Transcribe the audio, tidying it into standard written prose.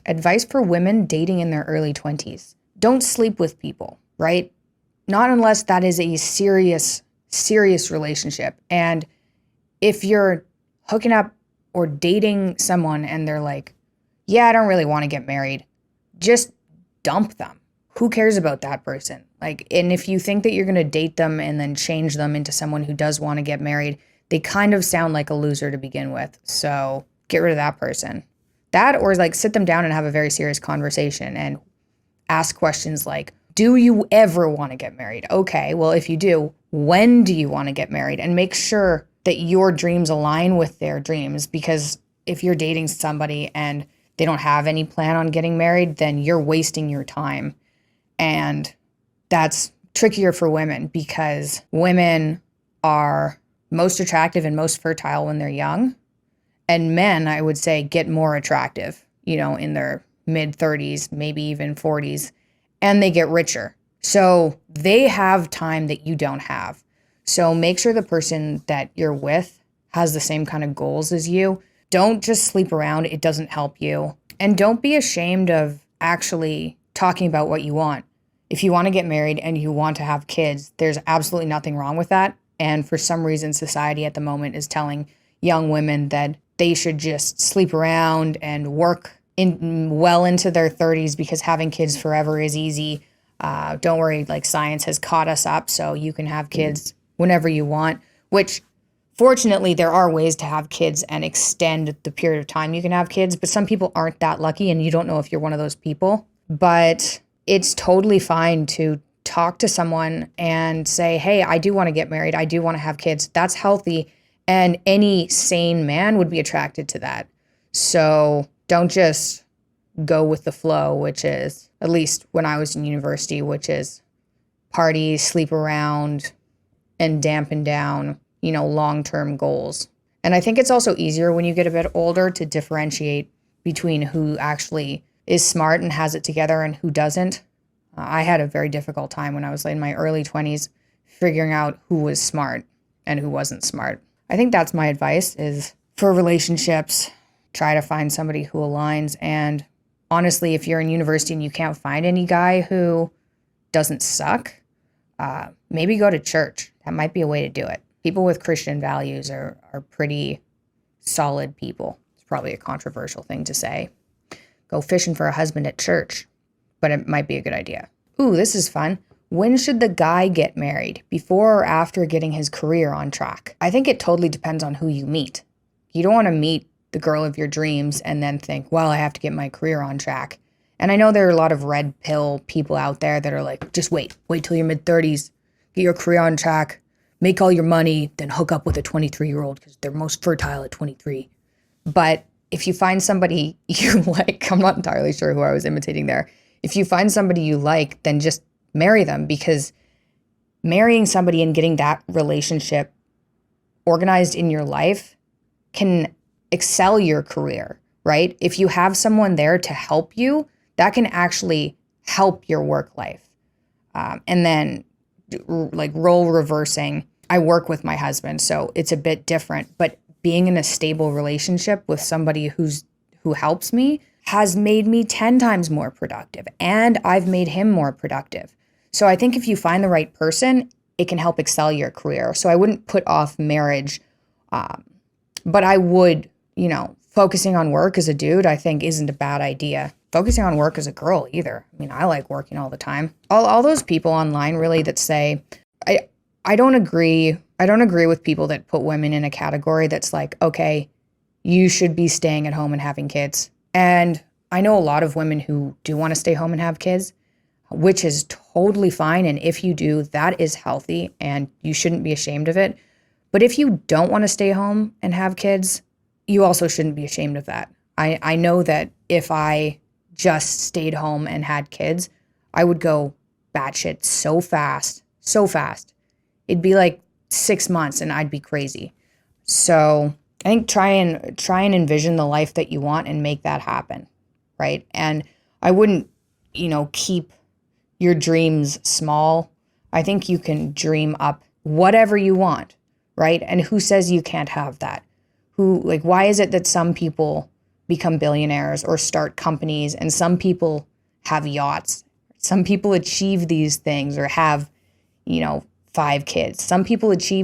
advice for women dating in their early 20s. Don't sleep with people, right? Not unless that is a serious, serious relationship. And if you're hooking up or dating someone and they're like, yeah, I don't really want to get married, just dump them. Who cares about that person? Like, and if you think that you're going to date them and then change them into someone who does want to get married, they kind of sound like a loser to begin with. So get rid of that person. That, or like sit them down and have a very serious conversation and ask questions like, do you ever want to get married? Okay, well, if you do, when do you want to get married? And make sure that your dreams align with their dreams, because if you're dating somebody and they don't have any plan on getting married, then you're wasting your time. And that's trickier for women because women are most attractive and most fertile when they're young. And men, I would say, get more attractive, in their mid 30s, maybe even 40s, and they get richer. So they have time that you don't have. So make sure the person that you're with has the same kind of goals as you. Don't just sleep around. It doesn't help you. And don't be ashamed of actually talking about what you want. If you want to get married and you want to have kids, there's absolutely nothing wrong with that. And for some reason, society at the moment is telling young women that they should just sleep around and work well into their 30s because having kids forever is easy. Don't worry, like science has caught us up, so you can have kids whenever you want, which fortunately there are ways to have kids and extend the period of time you can have kids, but some people aren't that lucky and you don't know if you're one of those people. But it's totally fine to talk to someone and say, hey, I do want to get married. I do want to have kids. That's healthy. And any sane man would be attracted to that. So don't just go with the flow, which is, at least when I was in university, which is party, sleep around, and dampen down, long-term goals. And I think it's also easier when you get a bit older to differentiate between who actually is smart and has it together and who doesn't. I had a very difficult time when I was in my early 20s figuring out who was smart and who wasn't smart. I think that's my advice is for relationships, try to find somebody who aligns. And honestly, if you're in university and you can't find any guy who doesn't suck, maybe go to church. That might be a way to do it. People with Christian values are pretty solid people. It's probably a controversial thing to say. Go fishing for a husband at church, but it might be a good idea. Ooh, this is fun. When should the guy get married? Before or after getting his career on track? I think it totally depends on who you meet. You don't want to meet the girl of your dreams and then think, well, I have to get my career on track. And I know there are a lot of red pill people out there that are like, just wait till your mid-30s, get your career on track, make all your money, then hook up with a 23-year-old because they're most fertile at 23. But if you find somebody you like, I'm not entirely sure who I was imitating there. If you find somebody you like, then just marry them, because marrying somebody and getting that relationship organized in your life can excel your career, right? If you have someone there to help you, that can actually help your work life. And then like role reversing, I work with my husband, so it's a bit different, but being in a stable relationship with somebody who helps me has made me 10 times more productive, and I've made him more productive. So I think if you find the right person, it can help excel your career. So I wouldn't put off marriage, but I would, focusing on work as a dude, I think isn't a bad idea. Focusing on work as a girl either. I mean, I like working all the time. All those people online really that say, I don't agree. I don't agree with people that put women in a category that's like, okay, you should be staying at home and having kids. And I know a lot of women who do want to stay home and have kids, which is totally fine. And if you do, that is healthy and you shouldn't be ashamed of it. But if you don't want to stay home and have kids, you also shouldn't be ashamed of that. I know that if I just stayed home and had kids, I would go batshit so fast. It'd be like 6 months and I'd be crazy. So I think try and envision the life that you want and make that happen, right? And I wouldn't, keep your dreams small. I think you can dream up whatever you want, right? And who says you can't have that? Why is it that some people become billionaires or start companies, and some people have yachts. Some people achieve these things or have, 5 kids. Some people achieve